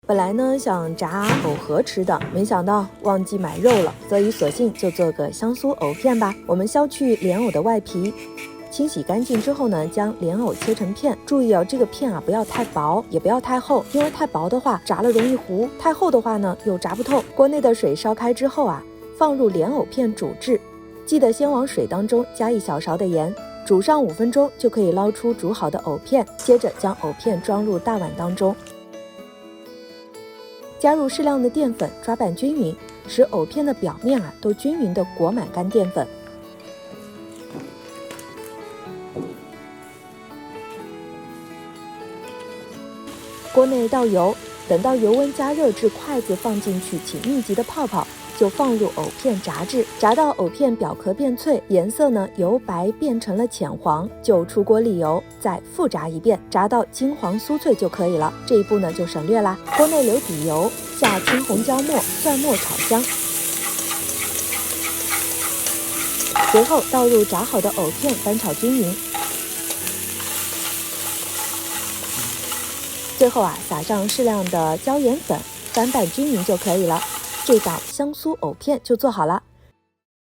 本来呢想炸藕盒吃的，没想到忘记买肉了，所以索性就做个香酥藕片吧。我们削去莲藕的外皮，清洗干净之后呢，将莲藕切成片。注意这个片不要太薄，也不要太厚，因为太薄的话炸了容易糊，太厚的话呢又炸不透。锅内的水烧开之后放入莲藕片煮制，记得先往水当中加1小勺的盐，煮上5分钟就可以捞出煮好的藕片。接着将藕片装入大碗当中。加入适量的淀粉，抓拌均匀，使藕片的表面都均匀地裹满干淀粉。锅内倒油，等到油温加热至筷子放进去起密集的泡泡，就放入藕片炸制，炸到藕片表壳变脆，颜色呢由白变成了浅黄，就出锅沥油，再复炸一遍，炸到金黄酥脆就可以了。这一步呢就省略啦。锅内留底油，下青红椒末、蒜末炒香，随后倒入炸好的藕片，翻炒均匀。最后撒上适量的椒盐粉，翻拌均匀就可以了。这道香酥藕片就做好了。